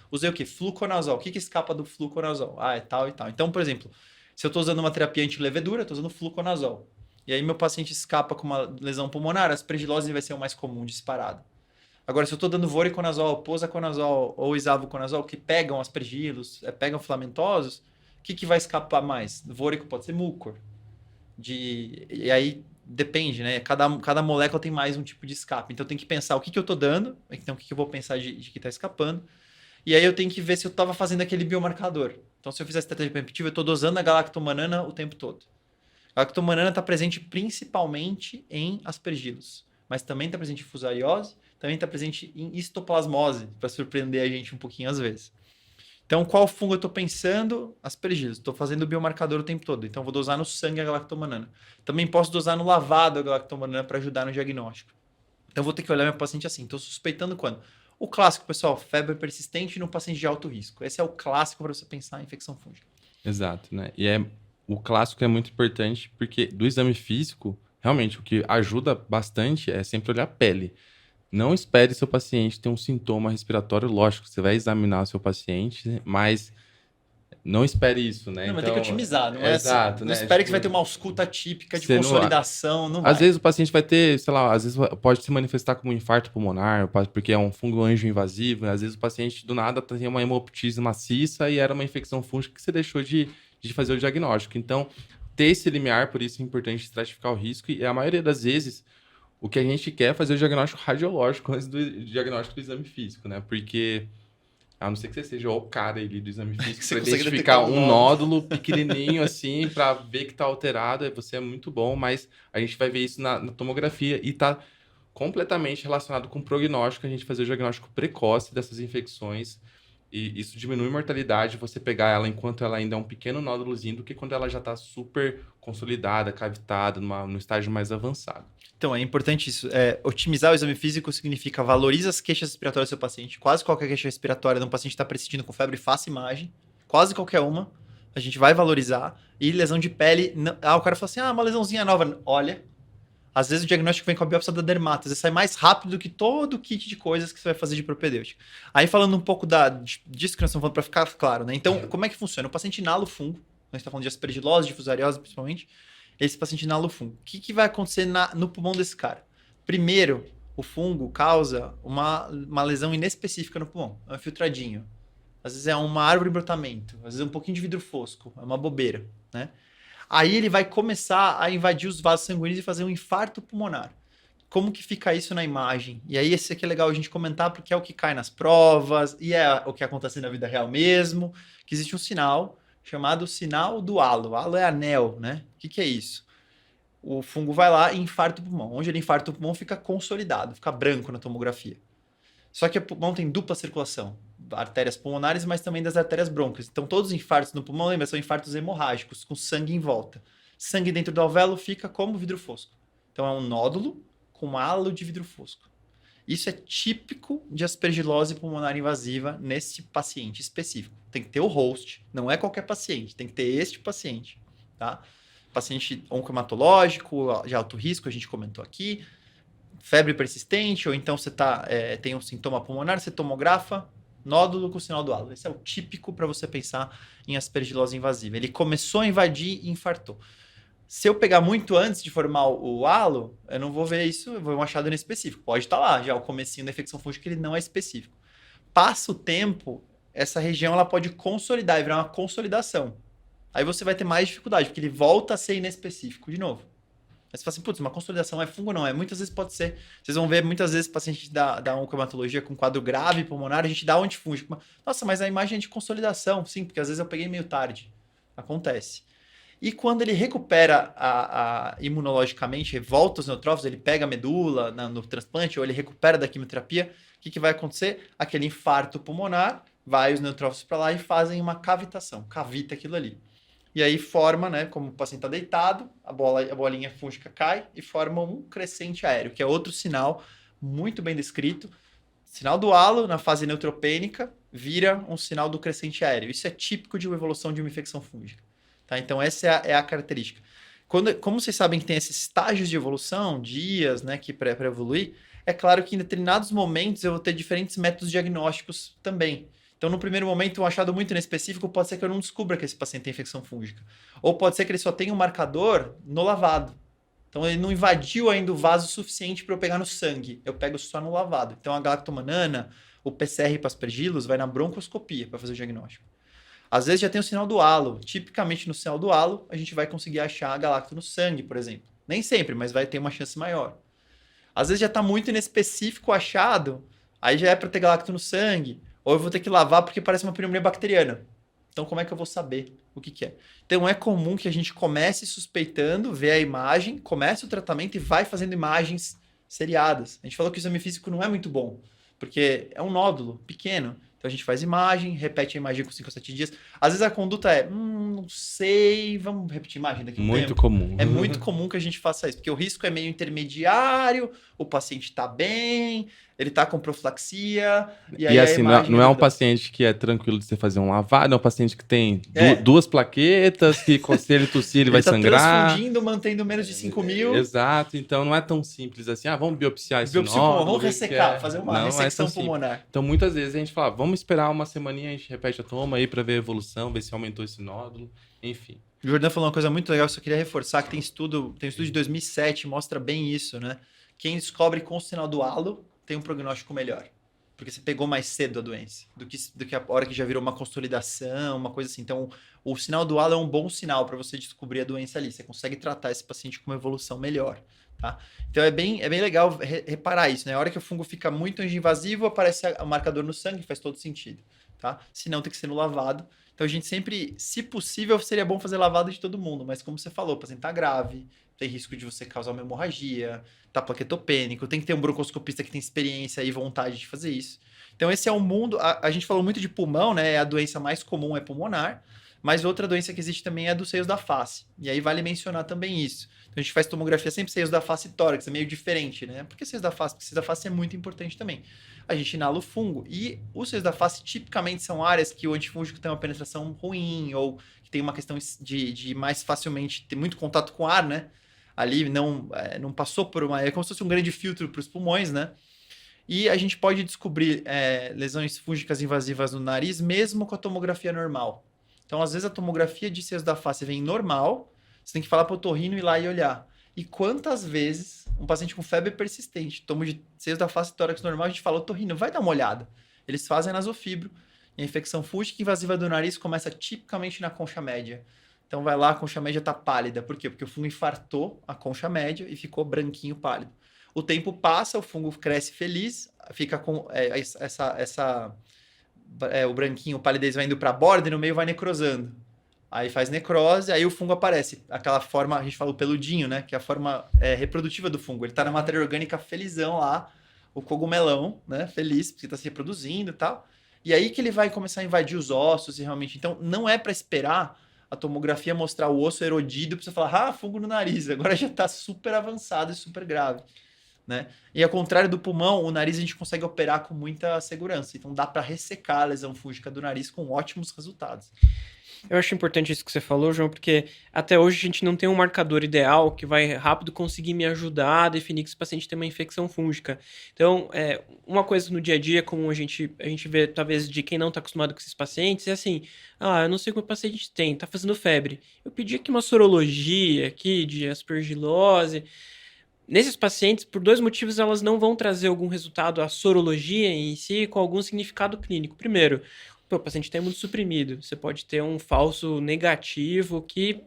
Speaker 3: Usei o quê? Fluconazol. O que escapa do fluconazol? Ah, é tal e tal. Então, por exemplo, se eu estou usando uma terapia antilevedura, estou usando fluconazol. E aí meu paciente escapa com uma lesão pulmonar, a aspergilose vai ser o mais comum disparado. Agora, se eu estou dando voriconazol, posaconazol ou isavuconazol, que pegam aspergilos, pegam filamentosos, o que vai escapar mais? Vórico pode ser mucor. E aí... Depende, né? Cada molécula tem mais um tipo de escape. Então, eu tenho que pensar o que eu tô dando. Então, o que eu vou pensar de que tá escapando. E aí, eu tenho que ver se eu tava fazendo aquele biomarcador. Então, se eu fizer estratégia preventiva, eu tô dosando a galactomanana o tempo todo. A galactomanana está presente principalmente em aspergilos. Mas também está presente em fusariose. Também está presente em histoplasmose. Para surpreender a gente um pouquinho às vezes. Então, qual fungo eu estou pensando? Aspergilos. Estou fazendo o biomarcador o tempo todo. Então, vou dosar no sangue a galactomanana. Também posso dosar no lavado a galactomanana para ajudar no diagnóstico. Então, vou ter que olhar meu paciente assim. Estou suspeitando quando? O clássico, pessoal, febre persistente no paciente de alto risco. Esse é o clássico para você pensar em infecção fúngica.
Speaker 2: Exato, né? E o clássico é muito importante porque do exame físico, realmente, o que ajuda bastante é sempre olhar a pele. Não espere seu paciente ter um sintoma respiratório, lógico, você vai examinar o seu paciente, mas não espere isso, né?
Speaker 3: Não, mas tem que otimizar, não é
Speaker 2: exato,
Speaker 3: assim.
Speaker 2: né?
Speaker 3: Não espere que você vai ter uma ausculta típica de
Speaker 2: Você não-
Speaker 3: consolidação, não vai.
Speaker 2: Às vezes o paciente vai ter, sei lá, às vezes pode se manifestar como um infarto pulmonar, porque é um fungo anjo invasivo, às vezes o paciente do nada tem uma hemoptise maciça e era uma infecção fúngica que você deixou de fazer o diagnóstico. Então, ter esse limiar, por isso é importante estratificar o risco e a maioria das vezes o que a gente quer é fazer o diagnóstico radiológico antes do diagnóstico do exame físico, né? Porque, a não ser que você seja o cara ali do exame físico,
Speaker 3: Você
Speaker 2: para
Speaker 3: consegue
Speaker 2: identificar
Speaker 3: detectar um
Speaker 2: um nódulo pequenininho assim, para ver que tá alterado, aí você é muito bom, mas a gente vai ver isso na tomografia e tá completamente relacionado com o prognóstico, a gente fazer o diagnóstico precoce dessas infecções e isso diminui a mortalidade, você pegar ela enquanto ela ainda é um pequeno nódulozinho do que quando ela já está super consolidada, cavitada, no estágio mais avançado.
Speaker 3: Então, é importante isso. Otimizar o exame físico significa valoriza as queixas respiratórias do seu paciente. Quase qualquer queixa respiratória de um paciente está persistindo com febre, faça imagem. Quase qualquer uma. A gente vai valorizar. E lesão de pele... o cara fala assim, uma lesãozinha nova. Olha, às vezes o diagnóstico vem com a biópsia da dermata. Às vezes sai mais rápido do que todo o kit de coisas que você vai fazer de propedêutica. Aí, falando um pouco disso que nós estamos falando para ficar claro, né? Então, como é que funciona? O paciente inala o fungo. A gente está falando de aspergilose, de fusariose, principalmente. Esse paciente inala o fungo. O que vai acontecer no pulmão desse cara? Primeiro, o fungo causa uma lesão inespecífica no pulmão. É um infiltradinho. às vezes é uma árvore em brotamento, às vezes é um pouquinho de vidro fosco, é uma bobeira, né? Aí ele vai começar a invadir os vasos sanguíneos e fazer um infarto pulmonar. Como que fica isso na imagem? E aí esse aqui é legal a gente comentar porque é o que cai nas provas e é o que acontece na vida real mesmo, que existe um sinal chamado sinal do halo. Halo é anel, né? O que é isso? O fungo vai lá e infarta o pulmão. Onde ele infarta o pulmão fica consolidado, fica branco na tomografia. Só que o pulmão tem dupla circulação, artérias pulmonares, mas também das artérias brônquicas. Então todos os infartos no pulmão, lembra, são infartos hemorrágicos, com sangue em volta. Sangue dentro do alvéolo fica como vidro fosco. Então é um nódulo com halo de vidro fosco. Isso é típico de aspergilose pulmonar invasiva nesse paciente específico. Tem que ter o host, não é qualquer paciente, tem que ter este paciente, tá? Paciente oncohematológico, de alto risco, a gente comentou aqui, febre persistente, ou então você tem um sintoma pulmonar, você tomografa, nódulo com sinal do halo. Esse é o típico para você pensar em aspergilose invasiva. Ele começou a invadir e infartou. Se eu pegar muito antes de formar o halo, eu não vou ver isso, eu vou ver um achado específico. Pode estar lá, já o comecinho da infecção fúngica, ele não é específico. Passa o tempo, essa região ela pode consolidar e virar uma consolidação. Aí você vai ter mais dificuldade, porque ele volta a ser inespecífico de novo. Aí você fala assim, putz, uma consolidação é fungo? Não, muitas vezes pode ser. Vocês vão ver muitas vezes pacientes da oncohematologia com quadro grave pulmonar, a gente dá antifúngico. Nossa, mas a imagem é de consolidação. Sim, porque às vezes eu peguei meio tarde. Acontece. E quando ele recupera imunologicamente, volta os neutrófilos, ele pega a medula no transplante, ou ele recupera da quimioterapia, o que vai acontecer? Aquele infarto pulmonar, vai os neutrófilos para lá e fazem uma cavitação, cavita aquilo ali. E aí forma, né, como o paciente está deitado, a bolinha fúngica cai e forma um crescente aéreo, que é outro sinal muito bem descrito. Sinal do halo, na fase neutropênica, vira um sinal do crescente aéreo. Isso é típico de uma evolução de uma infecção fúngica. Tá? Então, essa é a característica. Como vocês sabem que tem esses estágios de evolução, dias, né, que para evoluir, é claro que em determinados momentos eu vou ter diferentes métodos diagnósticos também. Então, no primeiro momento, um achado muito inespecífico pode ser que eu não descubra que esse paciente tem infecção fúngica. Ou pode ser que ele só tenha um marcador no lavado. Então, ele não invadiu ainda o vaso suficiente para eu pegar no sangue. Eu pego só no lavado. Então, a galactomanana, o PCR para aspergilos, vai na broncoscopia para fazer o diagnóstico. Às vezes já tem o sinal do halo. Tipicamente, no sinal do halo, a gente vai conseguir achar a galacto no sangue, por exemplo. Nem sempre, mas vai ter uma chance maior. Às vezes já está muito inespecífico o achado, aí já é para ter galacto no sangue. Ou eu vou ter que lavar porque parece uma pneumonia bacteriana. Então, como é que eu vou saber o que é? Então, é comum que a gente comece suspeitando, vê a imagem, comece o tratamento e vai fazendo imagens seriadas. A gente falou que o exame físico não é muito bom, porque é um nódulo pequeno. Então, a gente faz imagem, repete a imagem com 5 a 7 dias. Às vezes, a conduta é, não sei, vamos repetir a imagem daqui a um tempo.
Speaker 2: Muito comum.
Speaker 3: É muito comum que a gente faça isso, porque o risco é meio intermediário, o paciente está bem, ele está com profilaxia.
Speaker 2: E assim, não é um paciente que é tranquilo de você fazer um lavado, é um paciente que tem duas plaquetas, que se ele tossir ele vai sangrar.
Speaker 3: Ele está transfundindo, mantendo menos de 5.000.
Speaker 2: Exato, então não é tão simples assim, vamos biopsiar esse nódulo.
Speaker 3: Vamos ressecar, fazer uma ressecção pulmonar.
Speaker 2: Então muitas vezes a gente fala, vamos esperar uma semaninha, a gente repete a toma aí para ver a evolução, ver se aumentou esse nódulo, enfim.
Speaker 3: O Jordan falou uma coisa muito legal, eu só queria reforçar que tem um estudo de 2007, mostra bem isso, né? Quem descobre com o sinal do halo tem um prognóstico melhor. Porque você pegou mais cedo a doença do que a hora que já virou uma consolidação, uma coisa assim. Então, o sinal do halo é um bom sinal para você descobrir a doença ali. Você consegue tratar esse paciente com uma evolução melhor, tá? Então, é bem legal reparar isso, né? A hora que o fungo fica muito invasivo, aparece o marcador no sangue, faz todo sentido, tá? Se não, tem que ser no lavado. Então, a gente sempre, se possível, seria bom fazer lavado de todo mundo. Mas, como você falou, o paciente tá grave, tem risco de você causar uma hemorragia, tá plaquetopênico, tem que ter um broncoscopista que tem experiência e vontade de fazer isso. Então, esse é o mundo. A gente falou muito de pulmão, né? A doença mais comum é pulmonar, mas outra doença que existe também é dos seios da face. E aí vale mencionar também isso. Então, a gente faz tomografia sempre seios da face e tórax, é meio diferente, né? Por que seios da face? Porque seios da face é muito importante também. A gente inala o fungo. E os seios da face tipicamente são áreas que o antifúngico tem uma penetração ruim, ou que tem uma questão de mais facilmente ter muito contato com ar, né? Ali não passou por uma... É como se fosse um grande filtro para os pulmões, né? E a gente pode descobrir lesões fúngicas invasivas no nariz, mesmo com a tomografia normal. Então, às vezes, a tomografia de seios da face vem normal, você tem que falar para o otorrino ir lá e olhar. E quantas vezes um paciente com febre persistente, tomo de seios da face e tórax normal, a gente fala, otorrino, vai dar uma olhada. Eles fazem nasofibro E a infecção fúngica invasiva do nariz começa tipicamente na concha média. Então vai lá, a concha média está pálida. Por quê? Porque o fungo infartou a concha média e ficou branquinho pálido. O tempo passa, o fungo cresce feliz, fica com o branquinho, o palidez vai indo para a borda e no meio vai necrosando. Aí faz necrose, aí o fungo aparece. Aquela forma, a gente fala o peludinho, né? Que é a forma reprodutiva do fungo. Ele está na matéria orgânica felizão lá, o cogumelão, né? Feliz, porque está se reproduzindo e tal. E aí que ele vai começar a invadir os ossos e realmente... Então, não é para esperar a tomografia mostrar o osso erodido para você falar, fungo no nariz. Agora já está super avançado e super grave, né? E ao contrário do pulmão, o nariz a gente consegue operar com muita segurança. Então, dá para ressecar a lesão fúngica do nariz com ótimos resultados.
Speaker 1: Eu acho importante isso que você falou, João, porque até hoje a gente não tem um marcador ideal que vai rápido conseguir me ajudar a definir que esse paciente tem uma infecção fúngica. Então, uma coisa no dia a dia, como a gente vê, talvez, de quem não está acostumado com esses pacientes, é assim, eu não sei o que o paciente tem, está fazendo febre. Eu pedi aqui uma sorologia aqui de aspergilose. Nesses pacientes, por 2 motivos, elas não vão trazer algum resultado, a sorologia em si, com algum significado clínico. Primeiro, o paciente está imunossuprimido. Você pode ter um falso negativo que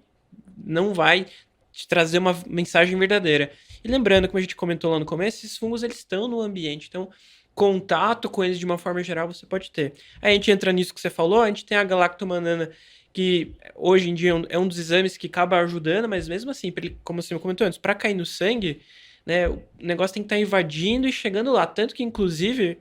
Speaker 1: não vai te trazer uma mensagem verdadeira. E lembrando, como a gente comentou lá no começo, esses fungos eles estão no ambiente. Então, contato com eles de uma forma geral você pode ter. Aí a gente entra nisso que você falou, a gente tem a galactomanana, que hoje em dia é um dos exames que acaba ajudando, mas mesmo assim, como você comentou antes, para cair no sangue, né, o negócio tem que estar invadindo e chegando lá. Tanto que, inclusive,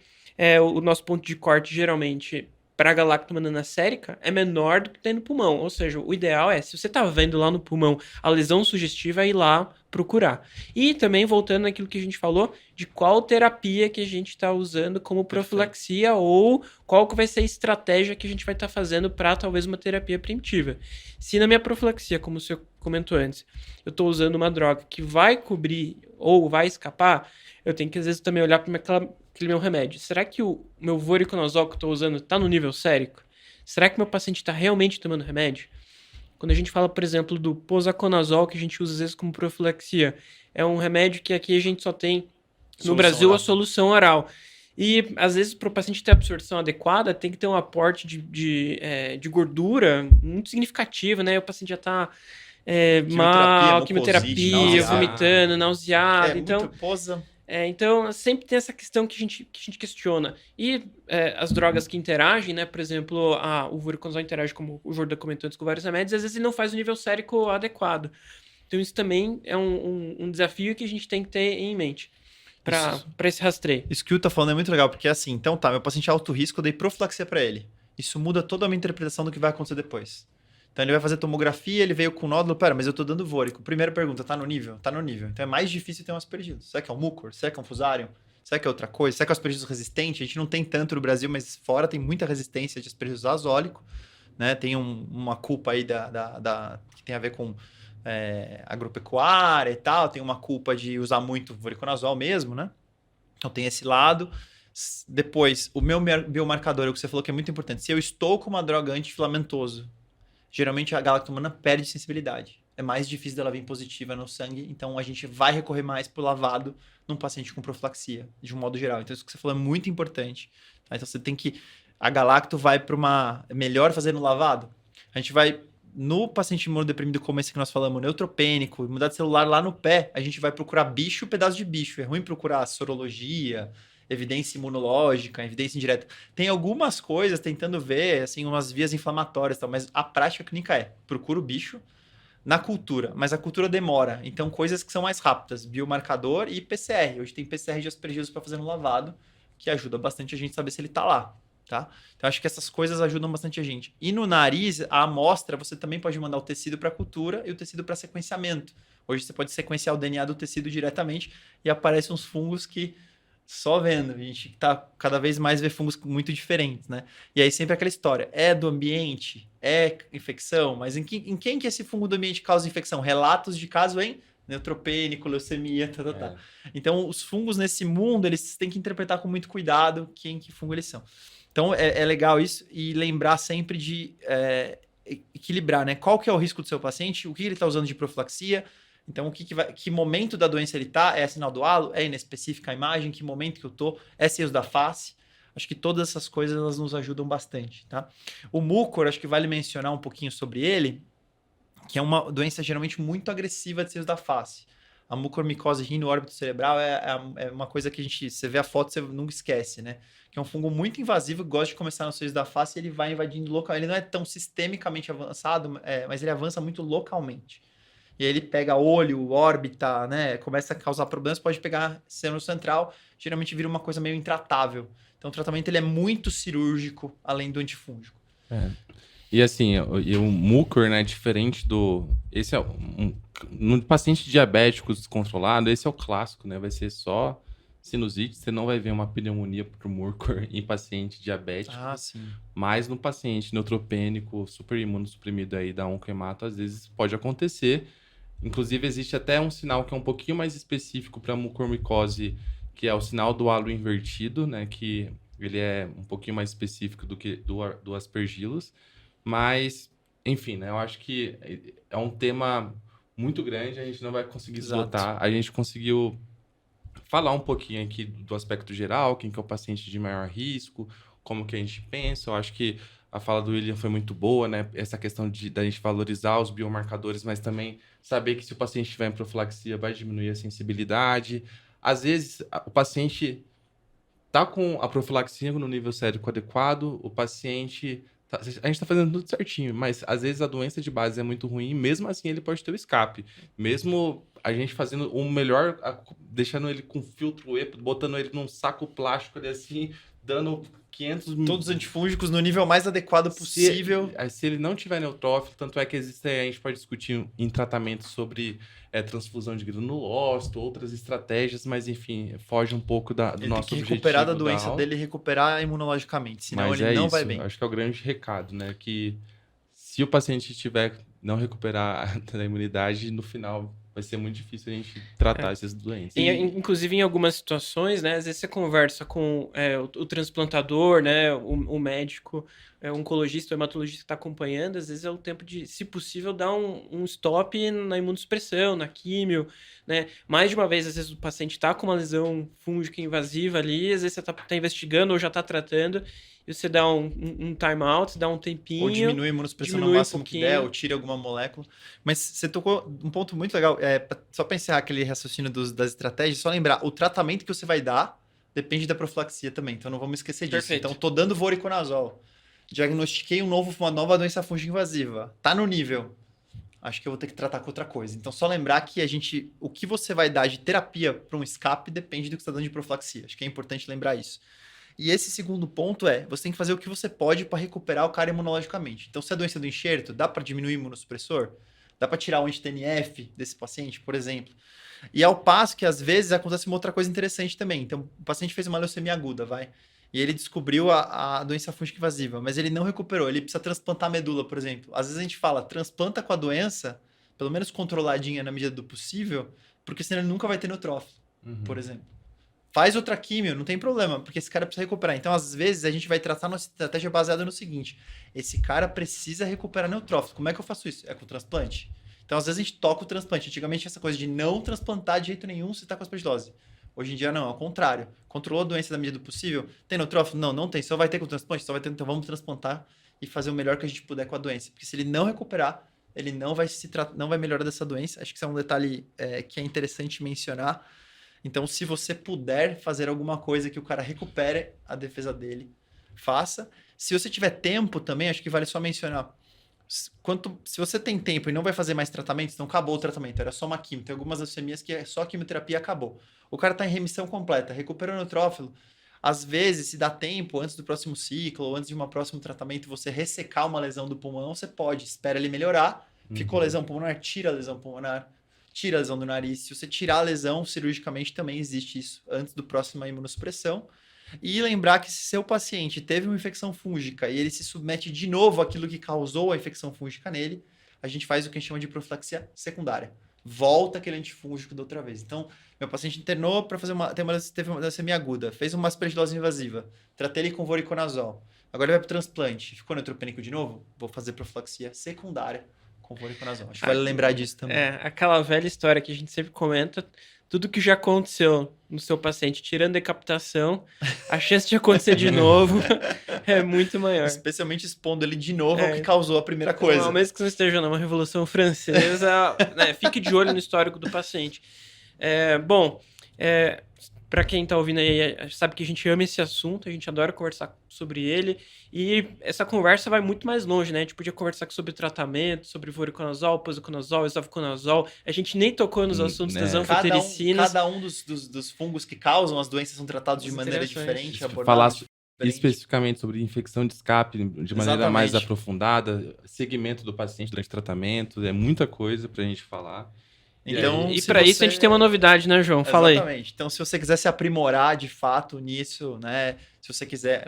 Speaker 1: o nosso ponto de corte, geralmente, para a galactomanana sérica, é menor do que tem no pulmão. Ou seja, o ideal se você está vendo lá no pulmão a lesão sugestiva, ir lá procurar. E também, voltando naquilo que a gente falou, de qual terapia que a gente está usando como profilaxia ou qual que vai ser a estratégia que a gente vai estar fazendo para talvez uma terapia primitiva. Se na minha profilaxia, como o senhor comentou antes, eu estou usando uma droga que vai cobrir ou vai escapar, eu tenho que às vezes também olhar para aquele meu remédio. Será que o meu voriconazol que eu estou usando está no nível sérico? Será que meu paciente está realmente tomando remédio? Quando a gente fala, por exemplo, do posaconazol, que a gente usa às vezes como profilaxia, é um remédio que aqui a gente só tem no Brasil a solução oral. E às vezes para o paciente ter a absorção adequada, tem que ter um aporte de gordura muito significativo, né? O paciente já está mal, quimioterapia, vomitando, nauseado. Então, então, sempre tem essa questão que a gente questiona. E as drogas que interagem, né? Por exemplo, o voriconazol interage, como o Jordan comentou antes, com vários remédios, às vezes ele não faz o nível sérico adequado. Então, isso também é um desafio que a gente tem que ter em mente para esse rastreio.
Speaker 3: Isso que o tá falando é muito legal, porque assim, então meu paciente é alto risco, eu dei profilaxia para ele. Isso muda toda a minha interpretação do que vai acontecer depois. Então ele vai fazer tomografia, ele veio com nódulo, mas eu tô dando vórico. Primeira pergunta, tá no nível? Tá no nível. Então é mais difícil ter um aspergillus. Será que é um mucor? Será que é um fusarium? Será que é outra coisa? Será que é um aspergillus resistente? A gente não tem tanto no Brasil, mas fora tem muita resistência de aspergillus azólico, né? Tem uma culpa aí que tem a ver com agropecuária e tal, tem uma culpa de usar muito voriconazol mesmo, né? Então tem esse lado. Depois, o meu biomarcador, o que você falou que é muito importante. Se eu estou com uma droga anti-filamentoso, geralmente a galactomana perde sensibilidade. É mais difícil dela vir positiva no sangue, então a gente vai recorrer mais pro lavado num paciente com profilaxia, de um modo geral. Então isso que você falou é muito importante. Tá? Então você tem que... A galacto vai para uma... É melhor fazer no lavado? A gente vai... No paciente imunodeprimido como esse que nós falamos, neutropênico, imunidade celular lá no pé, a gente vai procurar bicho, pedaço de bicho. É ruim procurar sorologia, evidência imunológica, evidência indireta. Tem algumas coisas tentando ver, assim, umas vias inflamatórias e tal, mas a prática clínica procura o bicho na cultura, mas a cultura demora. Então, coisas que são mais rápidas, biomarcador e PCR. Hoje tem PCR de aspergillus para fazer no lavado, que ajuda bastante a gente a saber se ele está lá, tá? Então, acho que essas coisas ajudam bastante a gente. E no nariz, a amostra, você também pode mandar o tecido para cultura e o tecido para sequenciamento. Hoje você pode sequenciar o DNA do tecido diretamente e aparecem uns fungos que só vendo, a gente tá cada vez mais vê fungos muito diferentes, né? E aí sempre aquela história, é do ambiente, é infecção, mas em quem que esse fungo do ambiente causa infecção? Relatos de caso em neutropênico, leucemia, tá. Então, os fungos nesse mundo, eles têm que interpretar com muito cuidado que fungo eles são. Então, é legal isso e lembrar sempre de equilibrar, né? Qual que é o risco do seu paciente, o que ele está usando de profilaxia. Então, que momento da doença ele está? É sinal do halo? É inespecífica a imagem? Que momento que eu estou? É seios da face? Acho que todas essas coisas elas nos ajudam bastante, tá? O mucor, acho que vale mencionar um pouquinho sobre ele, que é uma doença geralmente muito agressiva de seios da face. A mucormicose rino-órbito cerebral é uma coisa que você vê a foto, você nunca esquece, né? Que é um fungo muito invasivo, que gosta de começar nos seios da face e ele vai invadindo local. Ele não é tão sistemicamente avançado, mas ele avança muito localmente. E aí ele pega olho, órbita, né? Começa a causar problemas, pode pegar seno central, geralmente vira uma coisa meio intratável. Então o tratamento ele é muito cirúrgico, além do antifúngico.
Speaker 2: É. E assim, o mucor, né, diferente do... Esse é no paciente diabético descontrolado, esse é o clássico, né? Vai ser só sinusite, você não vai ver uma pneumonia por mucor em paciente diabético.
Speaker 3: Ah, sim.
Speaker 2: Mas no paciente neutropênico, super imunossuprimido aí da oncohemato, às vezes pode acontecer. Inclusive, existe até um sinal que é um pouquinho mais específico para mucormicose, que é o sinal do halo invertido, né? Que ele é um pouquinho mais específico do que do aspergillus. Mas, enfim, né? Eu acho que é um tema muito grande, a gente não vai conseguir esgotar. A gente conseguiu falar um pouquinho aqui do aspecto geral, quem que é o paciente de maior risco, como que a gente pensa. Eu acho que a fala do William foi muito boa, né? Essa questão da gente valorizar os biomarcadores, mas também saber que se o paciente estiver em profilaxia, vai diminuir a sensibilidade. Às vezes, o paciente tá com a profilaxia no nível sérico adequado, o paciente... A gente tá fazendo tudo certinho, mas às vezes a doença de base é muito ruim, mesmo assim ele pode ter o escape. Mesmo a gente fazendo o melhor, deixando ele com filtro EPO, botando ele num saco plástico ali assim, dando 500
Speaker 3: Todos os antifúngicos no nível mais adequado possível.
Speaker 2: Se ele não tiver neutrófilo, tanto é que existe, a gente pode discutir em tratamento sobre transfusão de granulócito, outras estratégias, mas enfim, foge um pouco do
Speaker 3: Ele
Speaker 2: nosso
Speaker 3: tem que
Speaker 2: objetivo.
Speaker 3: recuperar da doença dele e recuperar imunologicamente, senão
Speaker 2: mas
Speaker 3: ele não
Speaker 2: isso,
Speaker 3: vai bem.
Speaker 2: acho que é o grande recado, né? Que se o paciente tiver não recuperar da imunidade, no final vai ser muito difícil a gente tratar essas doenças.
Speaker 1: Inclusive, em algumas situações, né? Às vezes você conversa com o transplantador, né? O médico, o oncologista, o hematologista que está acompanhando. Às vezes é o tempo de, se possível, dar um stop na imunossupressão, na químio, né? Mais de uma vez, às vezes o paciente está com uma lesão fúngica invasiva ali, às vezes você está investigando ou já está tratando, e você dá um time out, dá um tempinho.
Speaker 3: Ou diminui a imunossupressão no máximo que der, ou tira alguma molécula. Mas você tocou um ponto muito legal. Só para encerrar aquele raciocínio das estratégias, só lembrar, o tratamento que você vai dar depende da profilaxia também. Então não vamos esquecer disso.
Speaker 1: Perfeito.
Speaker 3: Então, tô dando voriconazol. Diagnostiquei uma nova doença fúngica invasiva. Tá no nível. Acho que eu vou ter que tratar com outra coisa. Então, só lembrar que o que você vai dar de terapia para um escape depende do que você está dando de profilaxia. Acho que é importante lembrar isso. E esse segundo ponto você tem que fazer o que você pode para recuperar o cara imunologicamente. Então, se a doença do enxerto, dá para diminuir o imunossupressor? Dá para tirar o anti-TNF desse paciente, por exemplo? E ao passo que, às vezes, acontece uma outra coisa interessante também. Então, o paciente fez uma leucemia aguda, e ele descobriu a doença fúngica invasiva, mas ele não recuperou. Ele precisa transplantar a medula, por exemplo. Às vezes a gente fala, transplanta com a doença, pelo menos controladinha na medida do possível, porque senão ele nunca vai ter neutrófilo, por exemplo. Faz outra químio, não tem problema, porque esse cara precisa recuperar. Então, às vezes, a gente vai tratar nossa estratégia baseada no seguinte: esse cara precisa recuperar neutrófilo. Como é que eu faço isso? É com transplante. Então, às vezes, a gente toca o transplante. Antigamente, essa coisa de não transplantar de jeito nenhum se está com aspergilose. Hoje em dia, não, ao contrário. Controlou a doença da medida do possível. Tem neutrófilo? Não, não tem. Só vai ter com transplante? Só vai ter. Então, vamos transplantar e fazer o melhor que a gente puder com a doença. Porque se ele não recuperar, ele não vai melhorar dessa doença. Acho que isso é um detalhe que é interessante mencionar. Então, se você puder fazer alguma coisa que o cara recupere a defesa dele, faça. Se você tiver tempo também, acho que vale só mencionar. Se você tem tempo e não vai fazer mais tratamento, então acabou o tratamento, era só uma quimio. Tem algumas leucemias que é só quimioterapia e acabou. O cara está em remissão completa, recuperou o neutrófilo. Às vezes, se dá tempo, antes do próximo ciclo ou antes de um próximo tratamento, você ressecar uma lesão do pulmão, você pode. Espera ele melhorar. Ficou lesão pulmonar, tira a lesão pulmonar. Tira a lesão do nariz. Se você tirar a lesão, cirurgicamente também existe isso, antes do próximo imunossupressão. E lembrar que se seu paciente teve uma infecção fúngica e ele se submete de novo àquilo que causou a infecção fúngica nele, a gente faz o que a gente chama de profilaxia secundária. Volta aquele antifúngico da outra vez. Então, meu paciente internou para teve uma leucemia aguda, fez uma aspergilose invasiva, tratei ele com voriconazol. Agora ele vai para o transplante. Ficou neutropênico de novo? Vou fazer profilaxia secundária com voriconazol. Acho que vale lembrar disso também.
Speaker 1: Aquela velha história que a gente sempre comenta, tudo que já aconteceu no seu paciente, tirando decapitação, a chance de acontecer de novo é muito maior.
Speaker 3: Especialmente expondo ele de novo ao
Speaker 1: É.
Speaker 3: que causou a primeira coisa.
Speaker 1: Ao mesmo que você esteja numa Revolução Francesa, né, fique de olho no histórico do paciente. Bom, para quem está ouvindo aí, sabe que a gente ama esse assunto, a gente adora conversar sobre ele, e essa conversa vai muito mais longe, né? A gente podia conversar sobre tratamento, sobre voriconazol, posaconazol, esavuconazol, a gente nem tocou nos assuntos
Speaker 2: Né?
Speaker 1: das
Speaker 3: Cada
Speaker 1: anfotericinas.
Speaker 3: um dos fungos que causam as doenças são tratados de maneira
Speaker 1: Interessante.
Speaker 3: diferente,
Speaker 2: Falar
Speaker 3: abordados diferente.
Speaker 2: especificamente sobre infecção de escape de maneira
Speaker 3: Exatamente.
Speaker 2: mais aprofundada, segmento do paciente durante o tratamento, é muita coisa pra gente falar.
Speaker 3: Então,
Speaker 1: E
Speaker 3: se
Speaker 1: para isso a
Speaker 3: você-
Speaker 1: gente tem uma novidade, né, João? Fala aí.
Speaker 3: Exatamente. Então, se você quiser se aprimorar de fato nisso, né? Se você quiser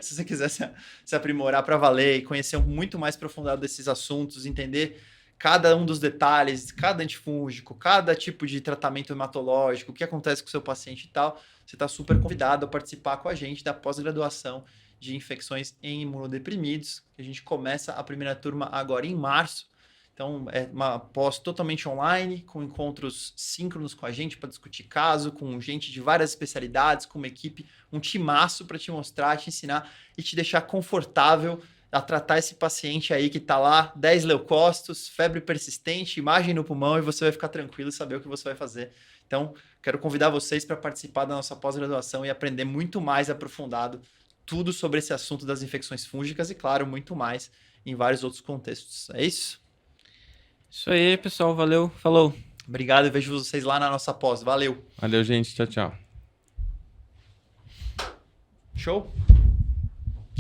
Speaker 3: se você quiser se aprimorar para valer e conhecer muito mais aprofundado desses assuntos, entender cada um dos detalhes, cada antifúngico, cada tipo de tratamento hematológico, o que acontece com o seu paciente e tal, você está super convidado a participar com a gente da pós-graduação de infecções em imunodeprimidos. A gente começa a primeira turma agora em março. Então, é uma pós totalmente online, com encontros síncronos com a gente para discutir caso, com gente de várias especialidades, com uma equipe, um timaço para te mostrar, te ensinar e te deixar confortável a tratar esse paciente aí que está lá, 10 leucócitos, febre persistente, imagem no pulmão, e você vai ficar tranquilo e saber o que você vai fazer. Então, quero convidar vocês para participar da nossa pós-graduação e aprender muito mais aprofundado tudo sobre esse assunto das infecções fúngicas e, claro, muito mais em vários outros contextos. É isso?
Speaker 1: Isso aí, pessoal. Valeu. Falou.
Speaker 3: Obrigado e vejo vocês lá na nossa pós. Valeu.
Speaker 2: Valeu, gente. Tchau, tchau.
Speaker 3: Show?